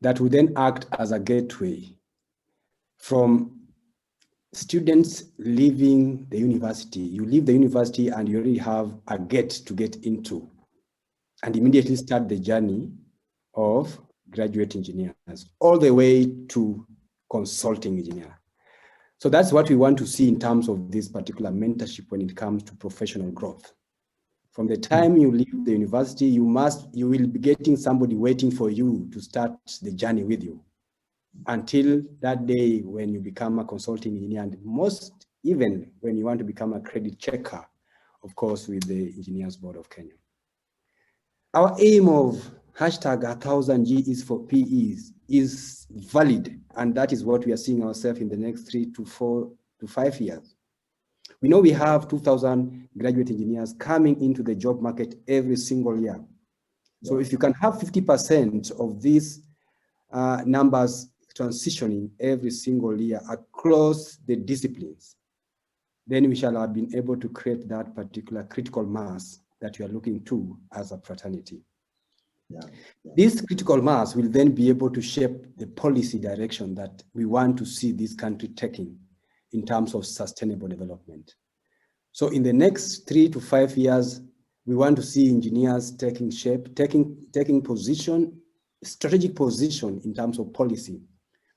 that will then act as a gateway from students leaving the university. You leave the university and you already have a gate to get into, and immediately start the journey of graduate engineers all the way to consulting engineer. So that's what we want to see in terms of this particular mentorship when it comes to professional growth. From the time you leave the university, you will be getting somebody waiting for you to start the journey with you until that day when you become a consulting engineer, and most even when you want to become a credit checker, of course, with the Engineers Board of Kenya. Our aim of hashtag 1000G is for PEs is valid, and that is what we are seeing ourselves in the next 3 to 4 to 5 years. We know we have 2,000 graduate engineers coming into the job market every single year. So if you can have 50% of these numbers transitioning every single year across the disciplines, then we shall have been able to create that particular critical mass that we are looking to as a fraternity. This critical mass will then be able to shape the policy direction that we want to see this country taking in terms of sustainable development. So in the next 3 to 5 years, we want to see engineers taking shape, taking position, strategic position in terms of policy,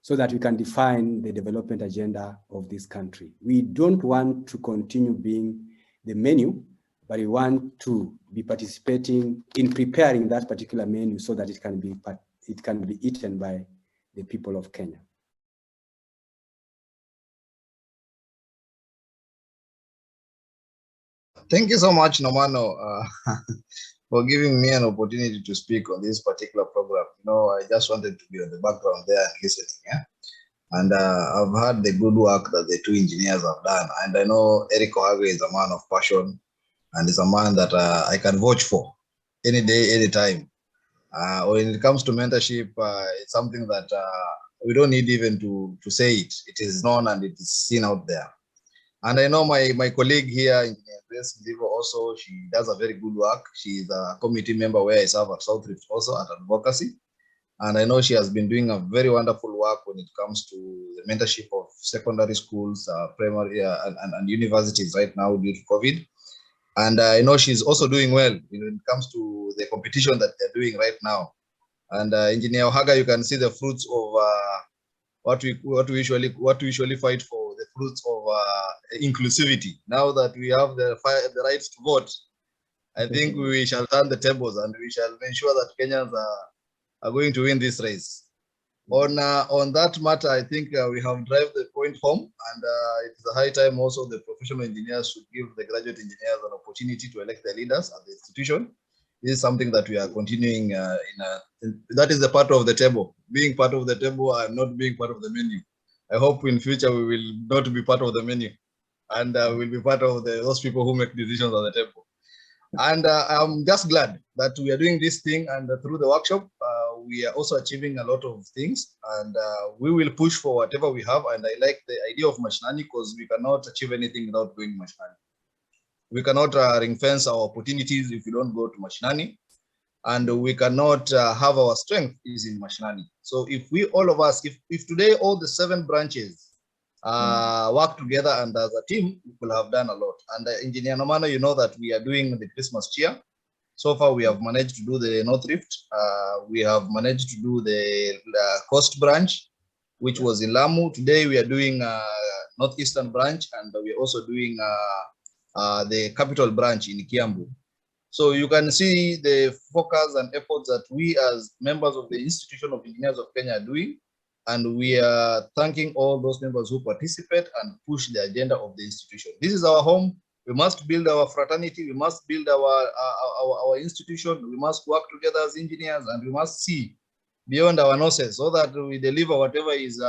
so that we can define the development agenda of this country. We don't want to continue being the menu, but we want to be participating in preparing that particular menu so that it can be eaten by the people of Kenya. Thank you so much, Namano, for giving me an opportunity to speak on this particular program. You know, I just wanted to be on the background there and listening. Yeah? And I've heard the good work that the two engineers have done. And I know Eric Ohaga is a man of passion, and is a man that I can vouch for any day, any time. When it comes to mentorship, it's something that we don't need even to say it. It is known and it is seen out there. And I know my colleague here, Engineer Grace Nzivo, also, she does a very good work. She is a committee member where I serve at South Rift also at advocacy. And I know she has been doing a very wonderful work when it comes to the mentorship of secondary schools, primary and universities right now due to COVID. And I know she's also doing well when it comes to the competition that they're doing right now. And Engineer Ohaga, you can see the fruits of what we usually fight for, the fruits of inclusivity. Now that we have the rights to vote, I think we shall turn the tables and we shall ensure that Kenyans are going to win this race. On that matter, I think we have driven the point home, and it's a high time also the professional engineers should give the graduate engineers an opportunity to elect their leaders at the institution. This is something that we are continuing that is the part of the table. Being part of the table and not being part of the menu. I hope in future we will not be part of the menu, and we'll be part of those people who make decisions at the table. And I'm just glad that we are doing this thing, and through the workshop, we are also achieving a lot of things, and we will push for whatever we have. And I like the idea of mashinani because we cannot achieve anything without going mashinani. We cannot ring fence our opportunities if we don't go to mashinani, and we cannot have our strength is in mashinani. So if we, all of us, if today all the 7 branches work together and as a team, we will have done a lot. And Engineer Namano, you know that we are doing the Christmas cheer. So far, we have managed to do the North Rift. We have managed to do the Coast branch, which was in Lamu. Today, we are doing Northeastern branch, and we are also doing the Capital branch in Kiambu. So you can see the focus and efforts that we as members of the Institution of Engineers of Kenya are doing. And we are thanking all those members who participate and push the agenda of the institution. This is our home. We must build our fraternity. We must build our institution. We must work together as engineers, and we must see beyond our noses so that we deliver whatever is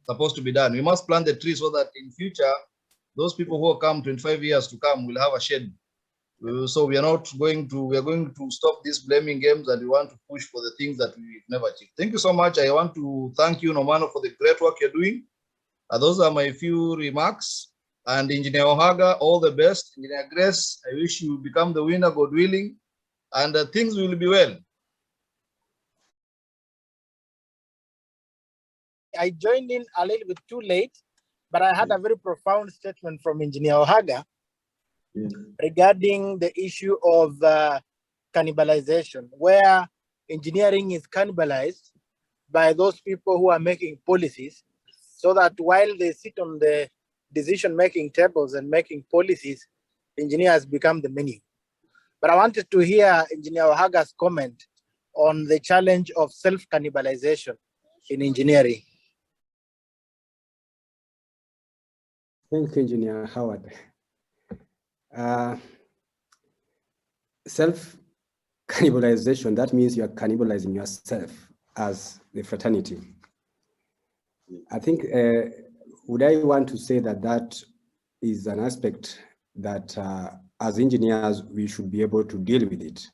supposed to be done. We must plant the tree so that in future, those people who will come 25 years to come will have a shade. So we are going to stop these blaming games, and we want to push for the things that we've never achieved. Thank you so much. I want to thank you, Namano, for the great work you're doing. Those are my few remarks. And Engineer Ohaga, all the best. Engineer Grace, I wish you become the winner, God willing, and things will be well. I joined in a little bit too late, but I had a very profound statement from Engineer Ohaga regarding the issue of cannibalization, where engineering is cannibalized by those people who are making policies, so that while they sit on the decision-making tables and making policies, engineers become the menu. But I wanted to hear Engineer Ohaga's comment on the challenge of self-cannibalization in engineering. Thank you, Engineer Howard. Self-cannibalization, that means you are cannibalizing yourself as the fraternity. I think, would I want to say that that is an aspect that as engineers, we should be able to deal with it.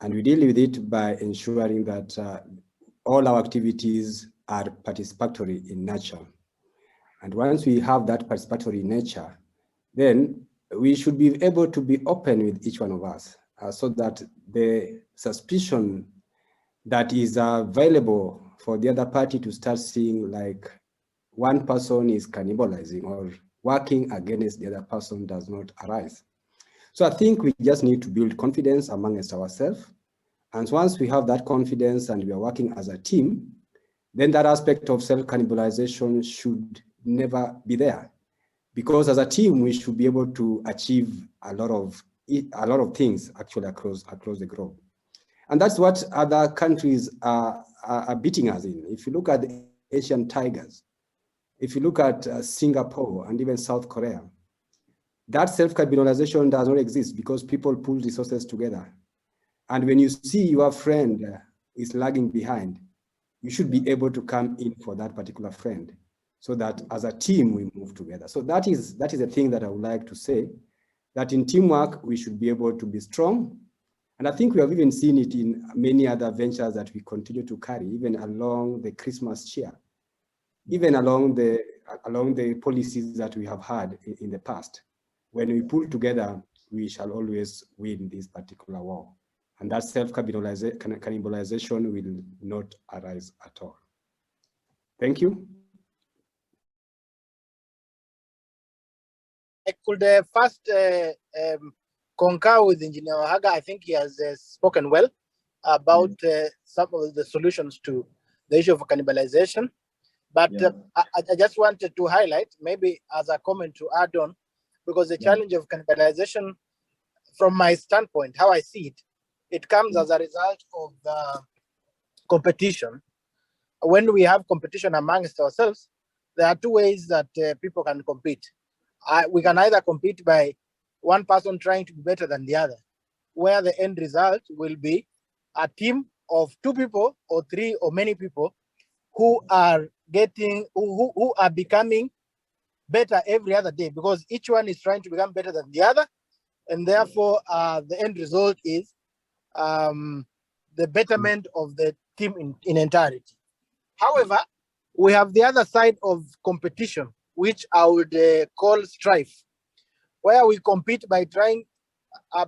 And we deal with it by ensuring that all our activities are participatory in nature. And once we have that participatory nature, then we should be able to be open with each one of us so that the suspicion that is available for the other party to start seeing like one person is cannibalizing or working against the other person does not arise. So I think we just need to build confidence amongst ourselves. And once we have that confidence and we are working as a team, then that aspect of self-cannibalization should never be there. Because as a team, we should be able to achieve a lot of things actually across the globe. And that's what other countries are beating us in. If you look at the Asian tigers, if you look at Singapore and even South Korea, that self-cannibalization does not exist because people pull resources together. And when you see your friend is lagging behind, you should be able to come in for that particular friend, so that as a team we move together. So that is a thing that I would like to say, that in teamwork we should be able to be strong. And I think we have even seen it in many other ventures that we continue to carry, even along the Christmas cheer, even along the policies that we have had in the past. When we pull together, we shall always win this particular war. And that self-cannibalization will not arise at all. Thank you. I could first concur with Engineer Ohaga. I think he has spoken well about some of the solutions to the issue of cannibalization. But I just wanted to highlight, maybe as a comment to add on, because the challenge of cannibalization, from my standpoint, how I see it, it comes as a result of the competition when we have competition amongst ourselves, there are two ways that people can compete. We can either compete by one person trying to be better than the other, where the end result will be a team of 2 people or 3 or many people who are becoming better every other day, because each one is trying to become better than the other, and therefore the end result is the betterment of the team in entirety. However, we have the other side of competition, which I would call strife, where we compete by trying,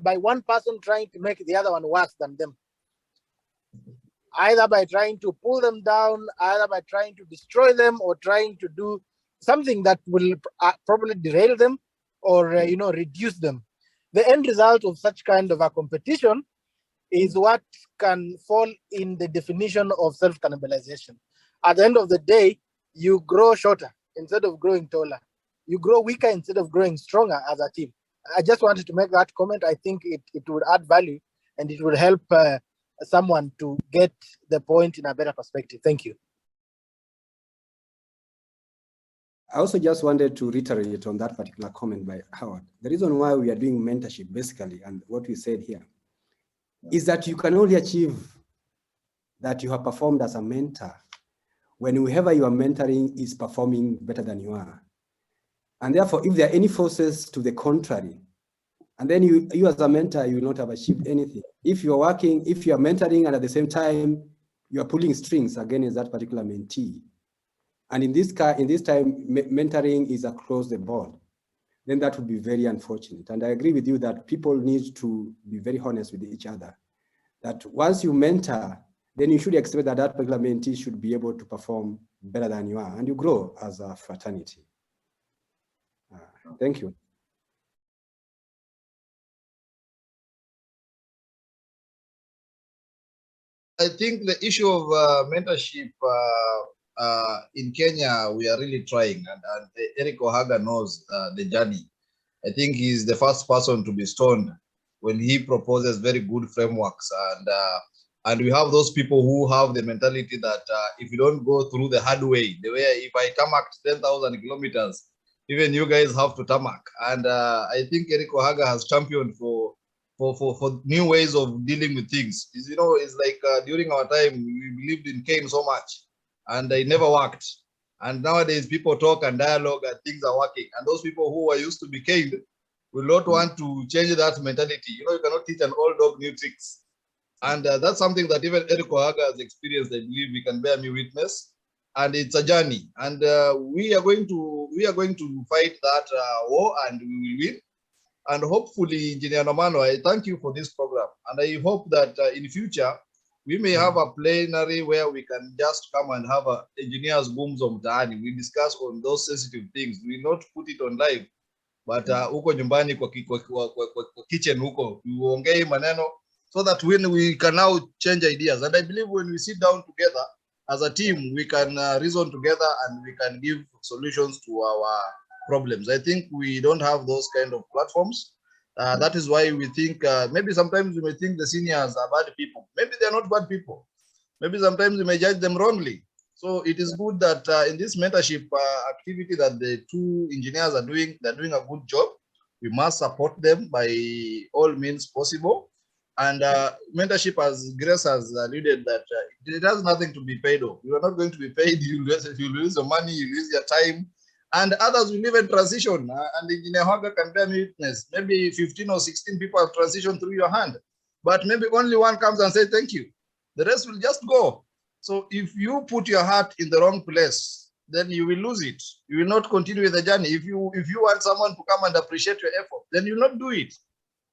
by one person trying to make the other one worse than them, either by trying to pull them down, either by trying to destroy them, or trying to do something that will probably derail them or reduce them. The end result of such kind of a competition is what can fall in the definition of self-cannibalization. At the end of the day, you grow shorter instead of growing taller. You grow weaker instead of growing stronger as a team. I just wanted to make that comment. I think it would add value and it would help someone to get the point in a better perspective. Thank you. I also just wanted to reiterate on that particular comment by Howard. The reason why we are doing mentorship, basically, and what we said here, is that you can only achieve that you have performed as a mentor when whoever you are mentoring is performing better than you are. And therefore, if there are any forces to the contrary, and then you as a mentor, you will not have achieved anything. If you are mentoring and at the same time, you are pulling strings against that particular mentee, and in this time, mentoring is across the board, then that would be very unfortunate. And I agree with you that people need to be very honest with each other. That once you mentor, then you should expect that that particular mentee should be able to perform better than you are, and you grow as a fraternity. Thank you. I think the issue of mentorship in Kenya, we are really trying, and Eric Ohaga knows the journey. I think he's the first person to be stoned when he proposes very good frameworks, and we have those people who have the mentality that if you don't go through the hard way, the way if I tarmac 10,000 kilometers, even you guys have to tarmac. And I think Eric Ohaga has championed for new ways of dealing with things. It's like during our time, we believed in cane so much, and it never worked. And nowadays, people talk and dialogue, and things are working. And those people who are used to be caned will not want to change that mentality. You cannot teach an old dog new tricks. And that's something that even Eric Ohaga has experienced. I believe we can bear me witness. And it's a journey. And we are going to fight that war, and we will win. And hopefully, Engineer Namano, I thank you for this program. And I hope that in future, we may have a plenary where we can just come and have a engineers booms of mtaani. We discuss on those sensitive things. We not put it on live, but uko nyumbani kwa kitchen huko, uongee maneno, so that when we can now change ideas. And I believe when we sit down together as a team, we can reason together and we can give solutions to our problems. I think we don't have those kind of platforms. That is why we think maybe sometimes we may think the seniors are bad people. Maybe they're not bad people. Maybe sometimes we may judge them wrongly. So it is good that in this mentorship activity that the two engineers are doing, they're doing a good job. We must support them by all means possible. And mentorship, as Grace has alluded, that it has nothing to be paid off. You are not going to be paid. You lose your money, you lose your time. And others will even transition. And Engineer Ohaga can bear me witness. Maybe 15 or 16 people have transitioned through your hand. But maybe only one comes and says, thank you. The rest will just go. So if you put your heart in the wrong place, then you will lose it. You will not continue with the journey. If you want someone to come and appreciate your effort, then you will not do it.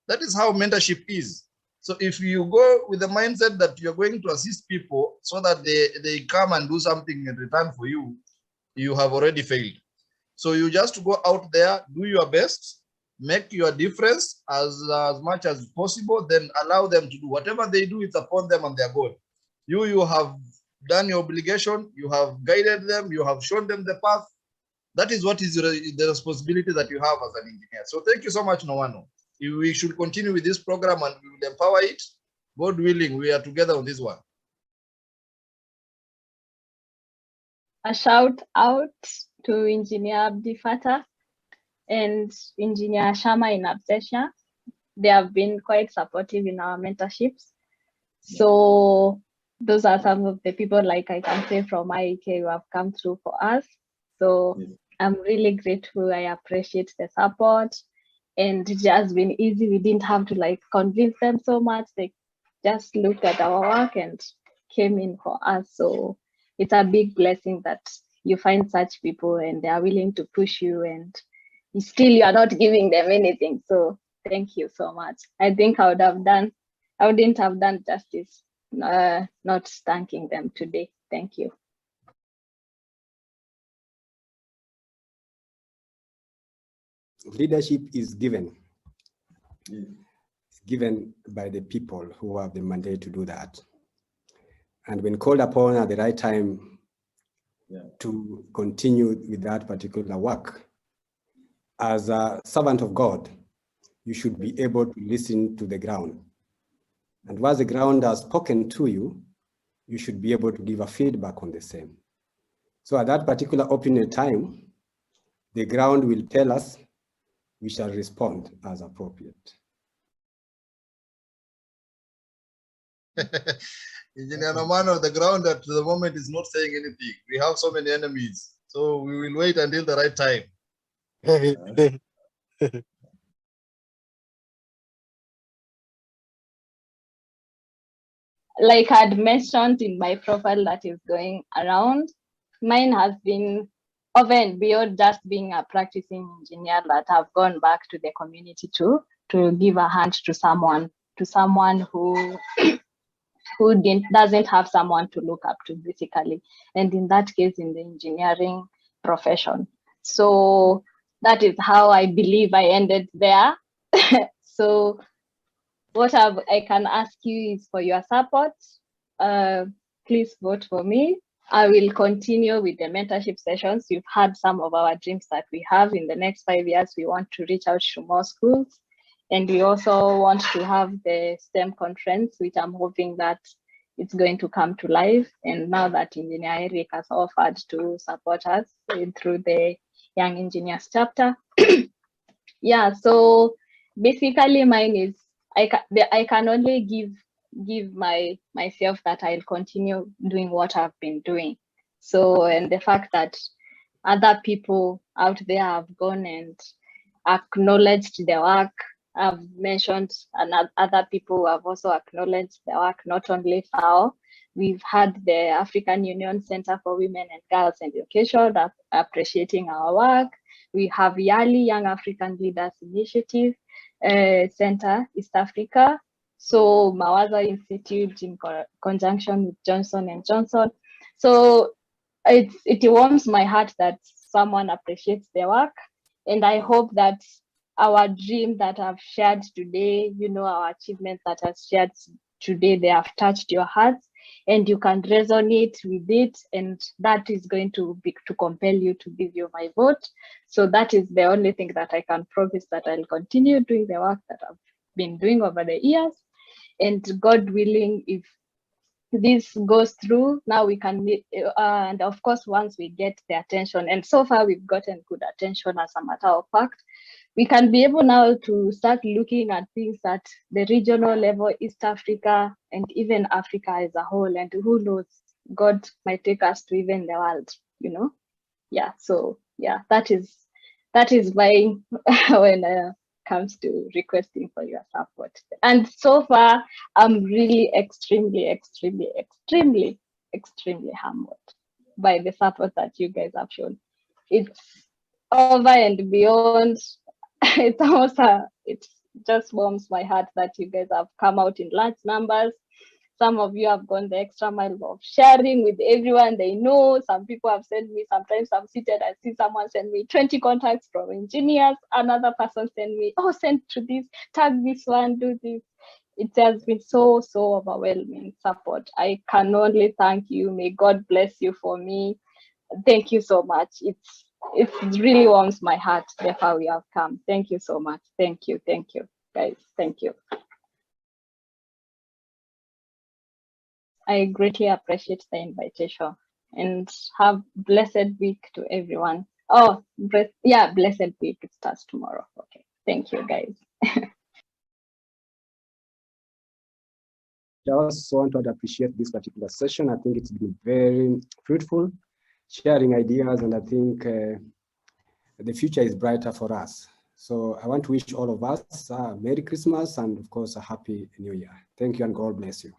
That is how mentorship is. So if you go with the mindset that you're going to assist people so that they come and do something in return for you, you have already failed. So you just go out there, do your best, make your difference as much as possible, then allow them to do whatever they do. It's upon them and their goal. You have done your obligation, you have guided them, you have shown them the path. That is what is the responsibility that you have as an engineer. So thank you so much, Namano. We should continue with this program and we will empower it. God willing, we are together on this one. a shout out to Engineer Abdi Fatah and Engineer Shama in absentia. They have been quite supportive in our mentorships. So those are some of the people, like I can say, from IEK who have come through for us. So I'm really grateful. I appreciate the support, and it has been easy. We didn't have to like convince them so much. They just looked at our work and came in for us. So it's a big blessing that you find such people and they are willing to push you, and you are not giving them anything. So thank you so much. I think I wouldn't have done justice not thanking them today. Thank you. Leadership is given. It's given by the people who have the mandate to do that. And when called upon at the right time to continue with that particular work, as a servant of God, you should be able to listen to the ground. And once the ground has spoken to you, you should be able to give a feedback on the same. So at that particular opening time, the ground will tell us, we shall respond as appropriate. Engineer Namano, the ground at the moment is not saying anything. We have so many enemies. So we will wait until the right time. Like I'd mentioned in my profile that is going around, mine has been over and beyond just being a practicing engineer, that I've gone back to the community to give a hand to someone who doesn't have someone to look up to basically, and in that case in the engineering profession. So that is how I believe I ended there. So what I can ask you is for your support. Please vote for me. I will continue with the mentorship sessions. You've heard some of our dreams that we have in the next 5 years. We want to reach out to more schools. And we also want to have the STEM conference, which I'm hoping that it's going to come to life. And now that Engineer Elec has offered to support us through the Young Engineers chapter. Yeah, so basically mine is, I can only give myself that I'll continue doing what I've been doing. So, and the fact that other people out there have gone and acknowledged the work I've mentioned, and other people have also acknowledged the work, not only FAO. We've had the African Union Center for Women and Girls Education appreciating our work. We have YALI, Young African Leaders Initiative Center, East Africa. So Mawaza Institute in conjunction with Johnson & Johnson. So it warms my heart that someone appreciates the work. And I hope that our dream that I've shared today, our achievements that I've shared today, they have touched your hearts and you can resonate with it. And that is going to compel you to give you my vote. So that is the only thing that I can promise, that I'll continue doing the work that I've been doing over the years. And God willing, if this goes through, now we can meet, and of course, once we get the attention, and so far we've gotten good attention as a matter of fact, we can be able now to start looking at things at the regional level, East Africa, and even Africa as a whole. And who knows, God might take us to even the world, Yeah, so yeah, that is why when it comes to requesting for your support. And so far, I'm really extremely, extremely, extremely, extremely humbled by the support that you guys have shown. It's over and beyond. It just warms my heart that you guys have come out in large numbers. Some of you have gone the extra mile of sharing with everyone they know. Some people have sent me, sometimes I'm seated, I see someone send me 20 contacts from engineers. Another person send me, send to this, tag this one, do this. It has been so overwhelming support. I can only thank you. May God bless you for me. Thank you so much. It really warms my heart, the how we have come. Thank you so much. Thank you, guys. Thank you. I greatly appreciate the invitation. and have blessed week to everyone. Oh, yeah, blessed week. It starts tomorrow. Okay. Thank you, guys. I also want to appreciate this particular session. I think it's been very fruitful, sharing ideas, and I think the future is brighter for us. So I want to wish all of us Merry Christmas and, of course, a Happy New Year. Thank you and God bless you.